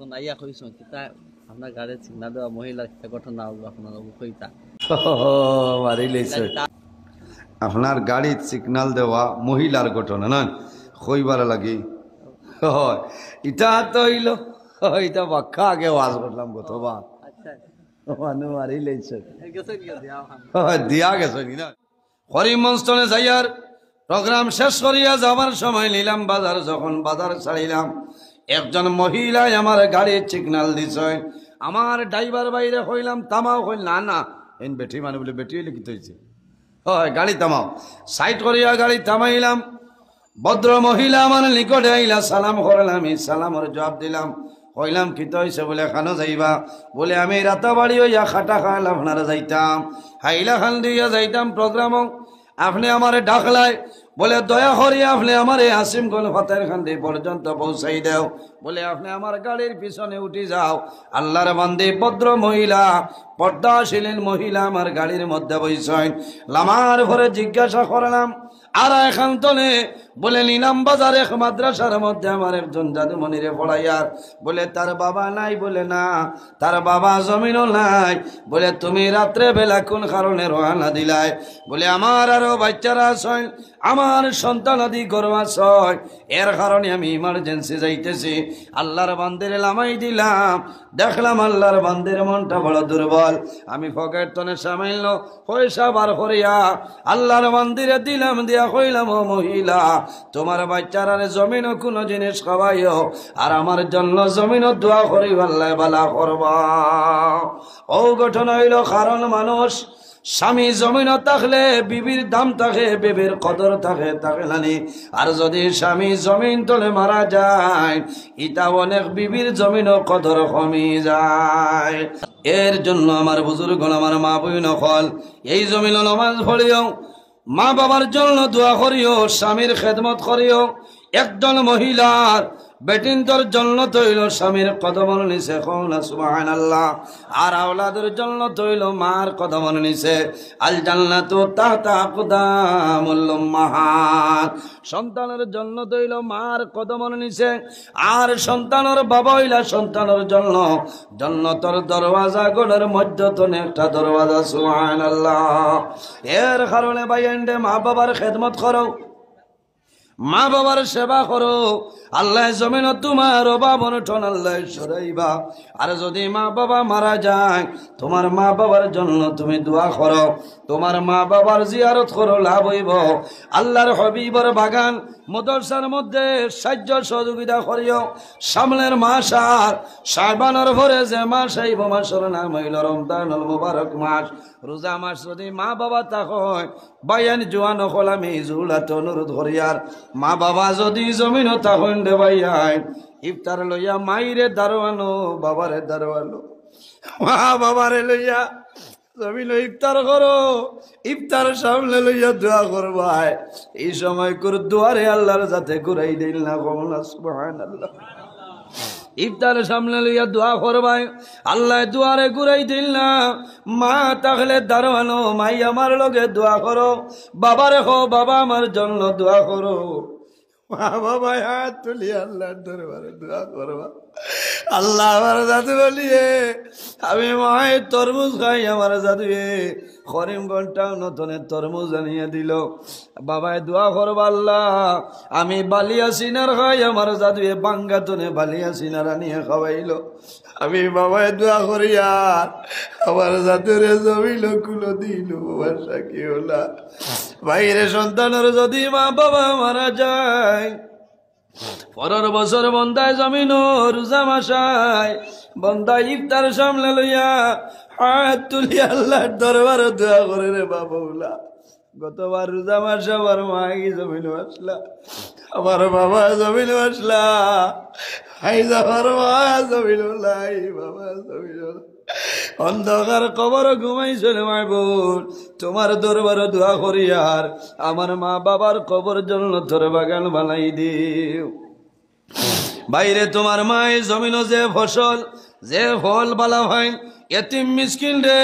এখন আইয়া কইছো কিতা আপনার গাড়ি চিন্তা দেওয়া মহিলার একটা ঘটনা আপনার কইতা মারি লইছে আপনার গাড়ি সিগনাল দেওয়া মহিলার ঘটনা না কইবার লাগি হয় ইটা তো হইল এটা বাক্কা আগে ওয়াজ করলাম কতবার আচ্ছা মানু মারি লইছে গেছে কি দিয়া দিয়া গেছে না করিমগঞ্জে যাইয়ার প্রোগ্রাম শেষ করিয়া যাবার সময় নিলাম বাজার যখন বাজার ছাড়িলাম একজন মহিলায় আমার গাড়ির সিগনাল দিছে আমার ড্রাইভার বাইরে কইলাম থামাও কইল না না এন বেটি মানে বলে বেটি হইলে কি হইছে হয় গাড়ি থামাও সাইড করিয়া গাড়ি থামাইলাম ভদ্র মহিলা আমার নিকটে আইলা সালাম করলাম সালামের জবাব দিলাম কইলাম কি হইছে বলে খানো যাইবা বলে আমি রাতাবাড়ি হইয়া খাটা খাল আপনারা যাইতাম হাইলা খান দিয়া যাইতাম প্রোগ্রাম আপনি আমারে ডাকলাই বলে দয়া করিয়া আপনি আমারে আসিমগঞ্জ ফতের খান্দি পর্যন্ত পৌঁছাই দেও বলে আপনি আমার গাড়ির পিছনে উঠি যাও আল্লাহর বান্দে ভদ্র মহিলা পর্দাশীলীন মহিলা আমার গাড়ির মধ্যে বইছেন লামার ভরে জিজ্ঞাসা করলাম আর এখান তলে বলে নিলাম বাজার এক মাদ্রাসার মধ্যে আমার একজন জাদুমণিরে পড়াইয়ার বলে তার বাবা নাই বলে না তার বাবা জমিনও নাই বলে তুমি রাত্রে বেলা কোন কারণে রওনা দিলাই বলে আমার আরো বাচ্চারা আছেন আমার সন্তানাদি গর্ব আছে এর কারণে আমি ইমার্জেন্সি যাইতেছি আল্লাহর বান্দের লামাই দিলাম দেখলাম আল্লাহর বান্দের মনটা বড় দুর্বল আমি পকেট তনে সামাইল পয়সা বার করিয়া আল্লাহর বান্দিরে দিলাম দিয়া কইলাম ও মহিলা তোমার বাচ্চারা জমিন কোনো জিনিস খাওয়াইও আর আমার জন্য জমিন দোয়া করি আল্লাহ বালা করবা ও ঘটনা হইল কারণ মানুষ স্বামী জমিন থাকলে বিবির দাম থাকে বিবির কদর থাকে থাকে নানি আর যদি স্বামী জমিন তলে মারা যায় ইটা অনেক বিবির জমিন কদর কমি যায় এর জন্য আমার বুজুর্গ আমার মা বই নকল এই জমিন নামাজ পড়িও মা বাবার জন্য দোয়া করিও স্বামীর খেদমত করিও একজন মহিলার বেটিনতর জন্য তৈল স্বামীর কদমন নিছে কওনা সুবহানাল্লাহ আর আওলাদের জন্য তৈল মার কদমন নিছে আল জান্নাতু তাহতা আকদামুল উম্মাহাত সন্তানের জন্য তৈল মার কদমন নিছে আর সন্তানের বাবা হইলা সন্তানের জন্য জান্নাতের দরওয়াজা গোলের মধ্যতনে একটা দরওয়াজা সুবহানাল্লাহ এর কারণে ভাইয়েন্ডে মা বাবার খেদমত করো মা বাবার সেবা করো আল্লাহ জমিন তোমার অভাব অনটন আল্লাহ সরাইবা আর যদি মা বাবা মারা যায় তোমার মা বাবার জন্য তুমি দোয়া করো তোমার মা বাবার জিয়ারত করো লাভ হইব আল্লাহর হবিবর বাগান মাদ্রাসার মধ্যে সাহায্য সহযোগিতা করিও সামনের মাস আর শাবানের ভরে যে মাস আইব মাসের নাম হইল রমজানুল মুবারক মাস রোজা মাস যদি মা বাবা থাকয় বায়ান জোয়ান হল আমি জুলাত অনুরোধ করিয়ার মা বাবা যদি জমিন থাকেন দে ভাইয়াই ইফতার লইয়া মাইরে দারোয়ানো বাবারে দারোয়ানো মা বাবারে লইয়া জমিন ইফতার করো ইফতার সামনে লইয়া দোয়া করবাই এই সময় করে দুয়ারে আল্লাহর যাতে ঘুরাই দিল না কমলা সুবহানাল্লাহ ইফতার সামনে লইয়া দোয়া করবাই আল্লাহ দুয়ারে ঘুরাই দিল না মা তাহলে দারোয়ানো মাই আমার লগে দোয়া করো বাবারে হো বাবা আমার জন্য দোয়া করো মা বাবা হাত তুলি আল্লাহর দরবারে দোয়া করবা আল্লাহ আমার জাদু বলিয়ে আমি মায়ের তরমুজ খাই আমার জাদুয়ে করিমগঞ্জটাও নতুনের তরমুজ আনিয়ে দিল বাবায় দোয়া করবা আল্লাহ আমি বালিয়া সিনার খাই আমার জাদুয়ে বাঙ্গাতনে বালিয়া সিনার আনিয়ে খাওয়াইল আমি বাবায় দোয়া করি আর আমার জাদুরে জমিল কুলো দিল বাসা কি হলা বাইরে সন্তানের যদি মা বাবা মারা যায় পরের বছর বন্দায় জমিন রোজা মাসায় বন্দায় ইফতার সামনে লইয়া হাত তুলি আল্লাহর দরবারে দোয়া করে রে বাবুলা গতবার রোজা মাসে আমার মা কি জমিন আসলা আমার বাবা জমিন আসলা আমার মা জমিন লাই বাবা জমিন অন্ধকার কবর ঘুমাইছিল মাহবুব তোমার দরবারে দোয়া করি আর আমার মা বাবার কবর জন্য তোর বাগান বানাই দিও বাইরে তোমার মায়ের জমিন যে ফসল যে ফল বালা হয় এতিম মিসকিন রে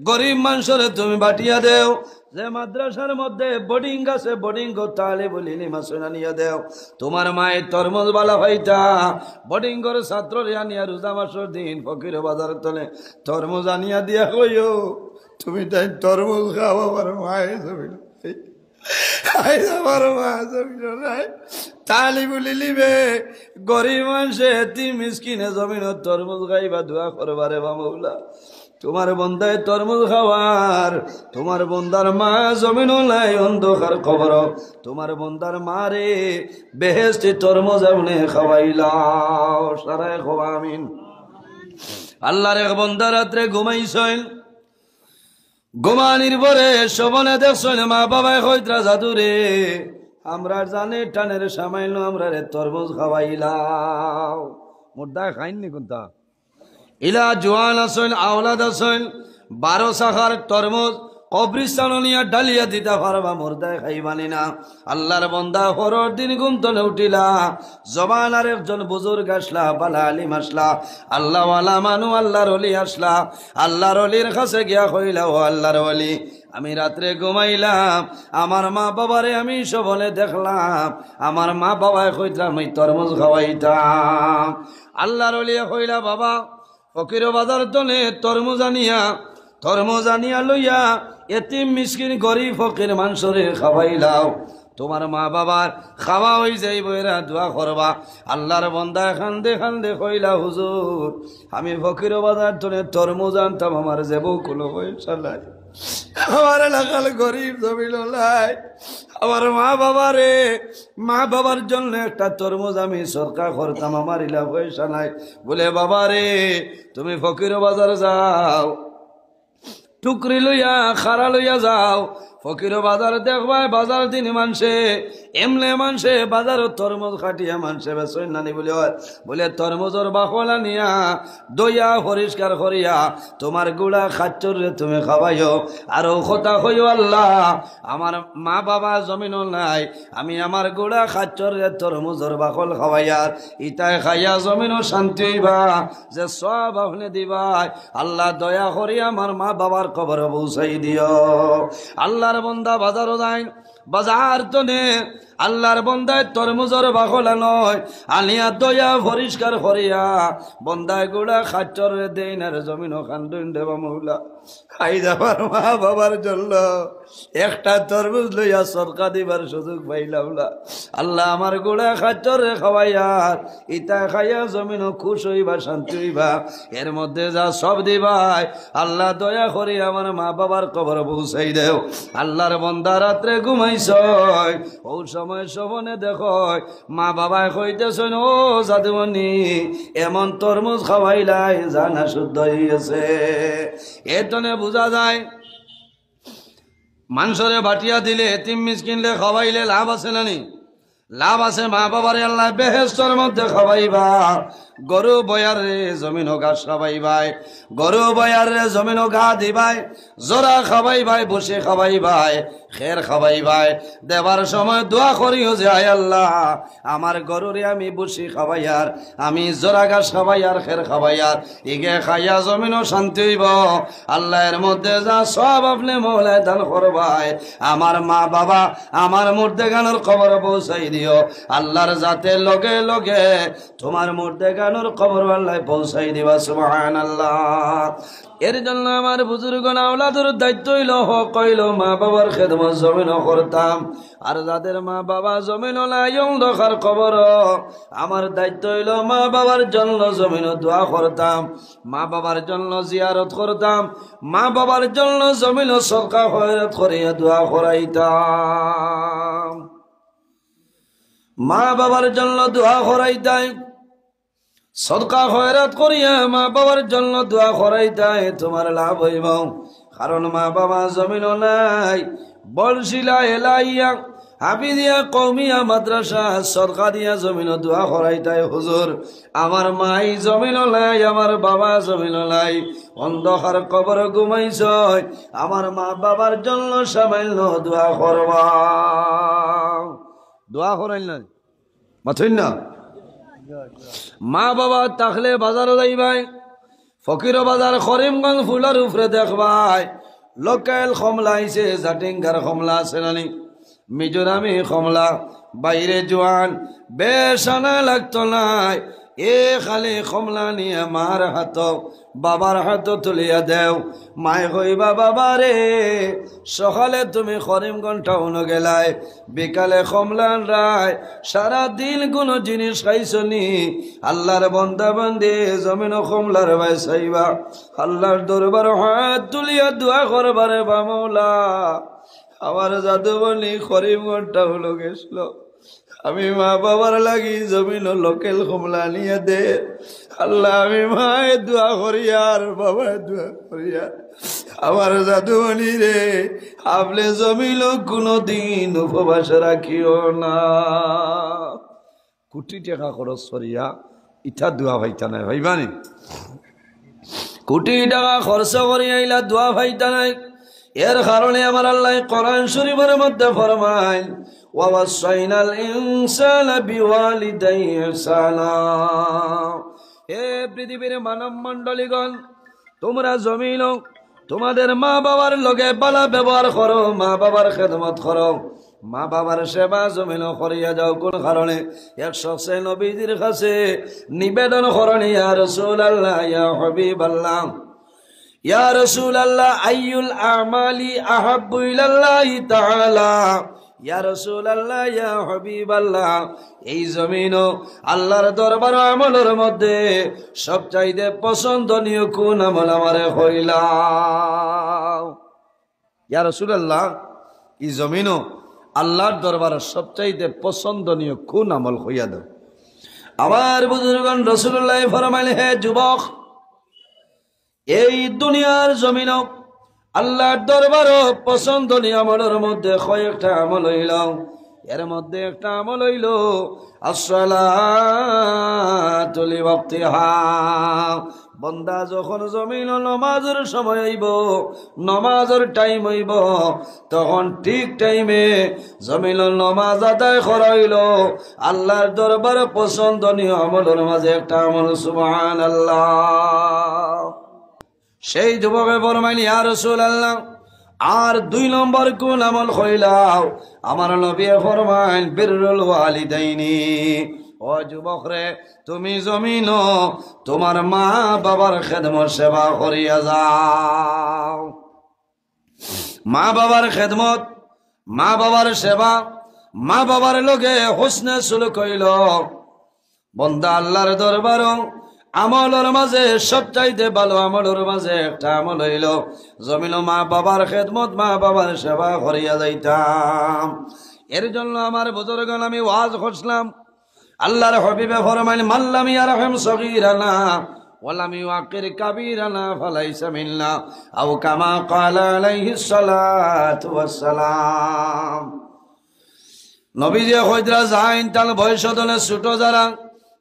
গরিব মানুষরে তুমি বাটিয়া দেও যে মাদ্রাসার মধ্যে বোর্ডিং আছে বোর্ডিং তালে বলিনি মাসুনা নিয়ে দেও তোমার মায়ের তরমুজ বালা ভাইটা বোর্ডিং করে ছাত্র আনিয়া রোজা মাসের দিন ফকির বাজার তলে তরমুজ আনিয়া দিয়া কইও তুমি তাই তরমুজ খাও আমার মায়ের জমিন আমার মা জমিন নাই তালি বলি লিবে গরিব মানুষে এতি মিসকিনে জমিন তরমুজ খাইবা দোয়া করবারে বামৌলা তোমার বন্দায় তরমুজ খাওয়ার তোমার বন্দার মা জমিন নাই অন্ধকার খবর তোমার বন্দার মা রে বেহেস্তি তরমুজ আপনি খাওয়াইলাও সারায় খোয়া আমিন আল্লাহর এক বন্দা রাত্রে ঘুমাইছেন ঘুমানির পরে শোভনে দেখছেন মা বাবায় কইত্রা জাদুরে আমরা জানে টানের সামাইল আমরা রে তরমুজ খাওয়াইলাও মুর্দা খাইননি কোনটা ইলা জোয়ান আসেন আওলাদ আসেন 12 শাখার তরমুজ কবরিস্তান নিয়া ডালিয়া দিতে পারবা মুর্দায় খাইবানি না আল্লাহর বন্দা হরর দিন গুমতনে উঠিলা জবানার একজন বুজুর্গ আসলা বালা আলিম আসলা আল্লাহওয়ালা মানু আল্লাহর ওলি আসলা আল্লাহর ওলির কাছে গিয়া কইলা ও আল্লাহর ওলি আমি রাত্রে ঘুমাইলাম আমার মা বাবারে আমি সবলে দেখলাম আমার মা বাবায় কইতাম আমি তরমুজ খাওয়াইতাম আল্লাহর ওলি কইলা বাবা ফকির বাজার তলে তরমুজ আনিয়া লইয়া এতিম মিসকিন গরিব ফকির মানুষরে খাওয়াইলাও তোমার মা বাবার খাওয়া হই যাইব এরা দোয়া করবা আল্লাহর বন্দা খান্দে খান্দে কইলা হুজুর আমি ফকির বাজার তলে তরমুজ আনতাম আমার যাবো কোনো পয়সা নাই আমার এলাকার গরিব জমিন নাই আমার মা বাবার জন্য একটা তরমুজ আমি সরকার করতাম আমার ইলা পয়সা নাই বলে বাবা রে তুমি ফকির বাজার যাও টুকরি লইয়া খারা লইয়া যাও ফকির বাজার দেখবাই বাজার দিন মানছে এমলে মানছে বাজার তরমুজ খাটিয়া মানছে বেসই নানি বলে তরমুজর বাকলা নিয়া দইয়া পরিষ্কার করিয়া তোমার গুড়া খাচ্চর রে তুমি খাওয়াইও আর কথা কইও আল্লাহ আমার মা বাবা জমিন নাই আমি আমার গুড়া খাচ্চর রে তরমুজর বাকল খাওয়াইয়ার ইতায় খাইয়া জমিনও শান্তি হইবা যে সব আপনি দিবাই আল্লাহ দয়া করিয়া আমার মা বাবার কবর পৌঁছাই দিও আল্লাহর বন্দা বাজারও যায় বাজার তো নে আল্লাহর বন্দায় তরমুজর বাকলা নয় আনিয়া দয়া পরিষ্কার করিয়া বন্দায় গুড়া খাচ্চর দেন আর জমিন খান্ডুন দেবা মৌলা খাই যাবার মা বাবার জন্য একটা তরমুজ লইয়া সরকার দিবার সুযোগ পাইলাম না আল্লাহ আমার গুড়া খাচ্চর খাওয়াইয়ার ইটা খাইয়া জমিন খুশ হইবা শান্তি হইবা এর মধ্যে যা সব দিবাই আল্লাহ দয়া করি আমার মা বাবার কবর পৌঁছাই দেও আল্লাহর বন্দা রাত্রে ঘুমাইছ ও সময় শোভনে দেখো মা বাবায় কইতেছেন ও জাদুমণি এমন তরমুজ খাওয়াইলাই জানা শুদ্ধ হইয়াছে এতনে বোঝা যায় মানুষরে বাটিয়া দিলে এতিম মিসকিনলে খাওয়াইলে লাভ আছে না নি লাভ আছে মা বাবারে আল্লাহ বেহেশতের মধ্যে খাওয়াইবা গরু বয়ার রে জমিন ঘাস খাওয়াইবাই গরু বয়ার রে জমিন ঘা দিবাই জোরা খাওয়াইবাই বসে খাওয়াইবাই খের খাওয়াইবাই দেবার সময় দোয়া করিও যে আয় আল্লাহ আমার গরুরে আমি বসি খাওয়াইয়ার আমি জোরা ঘাস খাওয়াইয়ার খের খাওয়াইয়ার ইগে খাইয়া জমিনও শান্তি হইব আল্লাহ এর মধ্যে যা সব আপনি মৌলায় দান করবাই আমার মা বাবা আমার মধ্যে গানোর খবর পৌঁছাই দিও আল্লাহর জাতে লগে লগে তোমার মধ্যে গানোর খবর আল্লাহ পৌঁছাই দিবা সুবহানাল্লাহ এর জন্য আমার বুজুর্গ আওলাদের দায়িত্ব হইল কইল মা বাবার খেদমত জমিন করতাম আর যাদের মা বাবা জমিন নাই অন্ধকার খবর আমার দায়িত্ব হইল মা বাবার জন্য জমিন দোয়া করতাম মা বাবার জন্য জিয়ারত করতাম মা বাবার জন্য জমিন সদকা খয়রাত করিয়া দোয়া করাইতাম মা বাবার জন্য দোয়া করাইতাম সদকা খয়রাত করিয়া মা বাবার জন্য দোয়া করাইতাই তোমার লাভ হইব কারণ মা বাবা জমিন নাই বলশিলা এলাইয়া হাফিজিয়া কওমিয়া মাদ্রাসা সরকারিয়া জমিন দোয়া করাইতাই হুজুর আমার মাই জমিন নাই আমার বাবা জমিন নাই অন্ধকার কবর ঘুমাইছ আমার মা বাবার জন্য সামান্য দোয়া করবা দোয়া করাইল না মাথুন না মা বাবা থাকলে বাজারও যাইবাই ফকির বাজার করিমগঞ্জ ফুলার উপরে দেখবাই লোকাল কমলা আইছে, জাটিঙ্গার কমলা আছে নানি, মিজোরামি কমলা, বাইরে জোয়ান, বেশ আনা লাগতো নাই। এ খালি কমলা নিয়ে মার হাত বাবার হাত তুলিয়া দেও। মায় কইবা বাবা রে, সকালে তুমি করিমগঞ্জ টাউন গেলাই, বিকালে কমলান রায়, সারা দিন কোন জিনিস খাইছনি? আল্লাহর বন্দা বন্দে জমিন কমলার ভাই চাইবা, আল্লাহর দরবার হাত তুলিয়া দোয়া করবারে বা মৌলা, আমার জাদু বলি করিমগঞ্জ টাউন গেছিল, আমি মা বাবার লাগি জমিন লোকেল কমলা নিয়ে দে। আল্লাহ আমি মায়ে দোয়া করিয়ার বাবায় দোয়া করিয়ার আমার জাদুমণি রে, আপনি জমিল কোনদিন উপবাস রাখিও না। কোটি টাকা খরচ করিয়া ইটা দোয়া ভাইতা নাই, ভাইবানি? কোটি টাকা খরচ করিয়া ইলা দোয়া ভাইতা নাই। এর কারণে আমার আল্লাহ কোরআন শরীফের মধ্যে ফরমায়, ওয়াসাইনাল ইনসানা বিওয়ালিদাইহি ইহসানা। হে পৃথিবীর মানব মণ্ডলীগণ, তোমরা জমিন তোমাদের মা বাবার লগে ভালো ব্যবহার করো, মা বাবার খেদমত করো, মা বাবার সেবা জমিন করিয়া যাও। কোন কারণে? এক শখসে নবীজির কাছে নিবেদন করেন, ইয়া রাসূলুল্লাহ, ইয়া হাবিবাল্লাহ, ইয়া রাসূলুল্লাহ, আইয়ুল আমালি আহাব্বু ইলাল্লাহি তাআলা, ইয়া রাসূলুল্লাহ, ইয়া হাবিবাল্লাহ, এই জমিন আল্লাহর দরবার আমলের মধ্যে সবচাইতে পছন্দনীয় কোন আমল আমারে কইলাও? ইয়া রাসূলুল্লাহ, এই জমিন আল্লাহর দরবারে সবচাইতে পছন্দনীয় কোন আমল হইয়া দাও। আমার বুজুর্গণ রাসূলুল্লাহ ফরমাইলেন, হে যুবক, এই দুনিয়ার জমিন আল্লাহর দরবার পছন্দনীয় আমলের মধ্যে কয়েকটা আমল হইল। এর মধ্যে একটা আমল হইল আসসালাতু লিওয়াক্তিহা। বন্দা যখন জমিন নমাজের সময় হইব, নমাজের টাইম হইব, তখন ঠিক টাইমে জমিন নমাজ আদায় করা হইল। আল্লাহর দরবার পছন্দনীয় আমলের মাঝে একটা আমল, সুবহানাল্লাহ। সেই যুবকে ফরমাইল, ইয়া রাসূলুল্লাহ, আর 2 নম্বর কোন আমল কইলাও? আমার নবী ফরমাইল, বিররুল ওয়ালিদাইনি। ও যুবক রে, তুমি জমিন তোমার মা বাবার খেদমত সেবা করিয়া যাও। মা বাবার খেদমত, মা বাবার সেবা, মা বাবার লগে হুসনে সুলুক হইল। বন্দা আল্লাহর দরবার আমলের মাঝে সবচাইতে ভালো আমলের মাঝে একটা আমল হইল জমিন মা বাবার খেদমত, মা বাবার সেবা করিয়া যাইতাম। এর জন্য আমার বুজুর্গণ আমি ওয়াজ করছিলাম, আল্লাহর হাবিবে ফরমাইল, মাল্লাম ইয়ারহাম সগীরানা ওয়ালাম ইউআকির কাবীরানা ফালাইসা মিন্না, আও কামা ক্বালা আলাইহিস সালাতু ওয়াস সালাম। নবীজি কইরা যাইন তাল বয়স দলে ছোট যারা,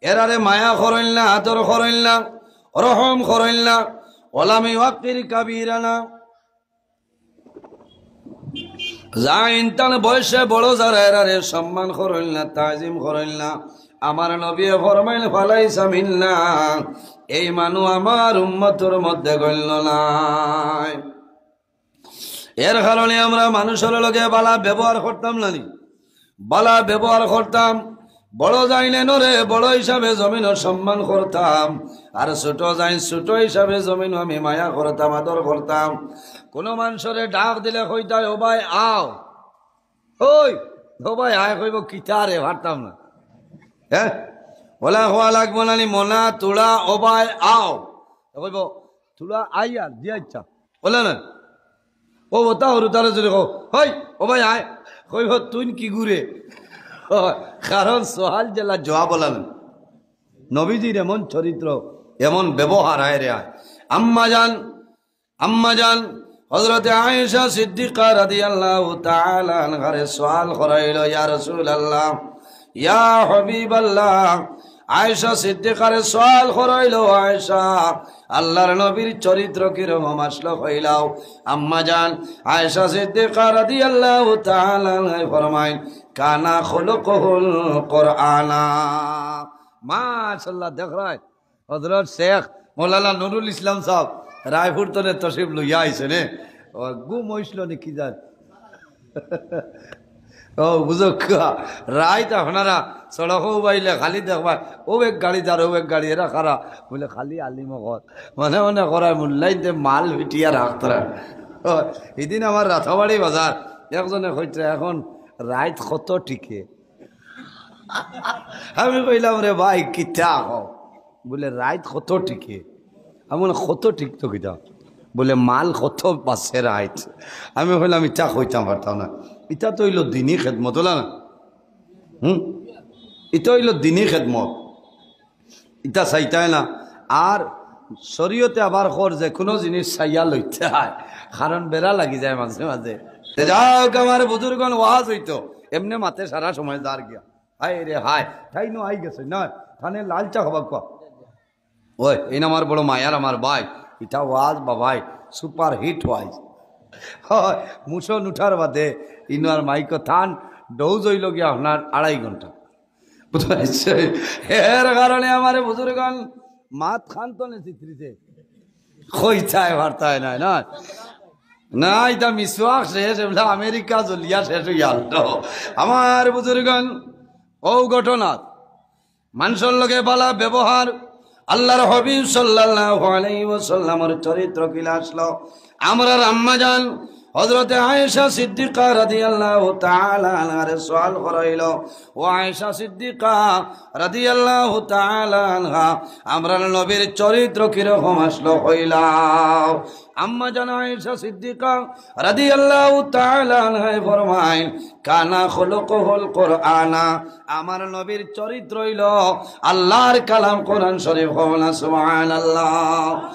এরারে মায়া করইল না, আদর করইল না, রহম করইল না। ওয়ালাম ইউআকির কাবীরানা, যাইন তাল বয়সে বড় যারা, এরারে সম্মান করইল না, তাজিম করইল না। আমার নবী ফরমাইল, ফালাইসা মিন্না, এই মানুষ আমার উম্মতের মধ্যে গণ্য নাই। এর কারণে আমরা মানুষের লগে বালা ব্যবহার করতাম না, বালা ব্যবহার করতাম। বড় যাইলে নরে বড় হিসাবে জমিন সম্মান করতাম, আর ছোট যাই ছোট হিসাবে জমিন আমি মায়া করতাম, আদর করতাম। কোন মানুষরে ডাক দিলে কইতাই, ও ভাই আও, ওই ও ভাই আয়, কইব কিতারে ভারতাম না, হ্যাঁ বলা হওয়া লাগবো নানি, মনা তোড়া ও ভাই আও, কইব তোড়া আই আর দিয়া ইচ্ছা বলে না, ও তা হরু তারা যদি কো হই ও ভাই আয়, কইব তুই কি ঘুরে, কারণ সোহাল জেলা জবাব বলেন। নবীজির এমন চরিত্র, এমন ব্যবহার আয় রে। আম্মা জান হযরতে আয়েশা সিদ্দিকা রাদিয়াল্লাহু তাআলা আনহারে সওয়াল করাইল, ইয়া রাসূলুল্লাহ, ইয়া হাবিবাল্লাহ। আয়েশা সিদ্দিকারে সওয়াল করাইল, আয়েশা আল্লাহর নবীর চরিত্র কিরকম আসলো কইলাও। আম্মা জান আয়েশা সিদ্দিকা রাদিয়াল্লাহু তাআলা আনহা ফরমাইল, কানা খুলুকুল কুরআনা। মাশাআল্লাহ। দেখ রায় হযরত শেখ মৌলানা নুরুল ইসলাম সাহেব রায়পুর তরে তশরিফ লইয়া আইছে নে, ও গুম হইছিল নাকি যান ও বুঝো রাইত আপনারা সড়কও বাইলে খালি দেখবা ও এক গাড়ি যার ও এক গাড়ি এরা খারা বলে খালি আলিমগত মনে মনে করায় মূল্যাইতে মাল ভিটিয়া রাখতারা এদিন আমার রাথাবাড়ি বাজার একজনে কইছে এখন রাইত কত টিকে আমি কইলাম রে ভাই কিতা হও বলে রাইত কত টিকে আমি কত টিকতো কিতা বলে মাল কত পাচ্ছে রাইত আমি কইলাম ইটা কইতাম পারতাম না ইটা তো হইল দিনই খেদমত হল না এটা হইল দিনই খেদমত ইটা চাইতাই না আর শরীয়তে আবার কর যে কোনো জিনিস চাইয়া লইতে হয় কারণ বেড়া লাগি যায় মাঝে মাঝে যাও আমার বুজুর্গন ওয়াজ হইতো এমনি মাতে সারা সময় দাঁড় গিয়া হাই রে হাই তাই নো আই গেছে না থানে লাল চা হবা ক ওই এই আমার বড় মায়ার আমার ভাই এটা ওয়াজ বাবাই সুপার হিট ওয়াইজ হয় মুসন উঠার বাদে ইনার মাইক থান ডৌজ হইল গিয়া আপনার 2.5 ঘন্টা বুঝতে এর কারণে আমার বুজুর্গন মাত খান তো নেত্রীতে কইতায় বার্তায় নাই না না এটা মিসওয়াক শেষ এগুলা আমেরিকা জলিয়া শেষ হইয়া আমার বুজুর্গন ও ঘটনা মানুষের লগে বালা ব্যবহার আল্লাহর হাবিব সাল্লাল্লাহু আলাইহি ওয়াসাল্লামের চরিত্র কিলা আসলো আমরা আম্মাজান হযরতে আয়েশা সিদ্দিকা রাদিয়াল্লাহু তাআলা আনহার সওয়াল করাইল ও আয়েশা সিদ্দিকা রাদিয়াল্লাহু তাআলা আনহা আমরা নবীর চরিত্র কি রকম আসলো কইলাও আম্মাজান আয়েশা সিদ্দিকা রাদিয়াল্লাহু তাআলা আনহা ফরমায় কানা খুলুকুল কুরআনা আমার নবীর চরিত্র হইল আল্লাহর কালাম কোরআন শরীফ হওয়া সুবহানাল্লাহ।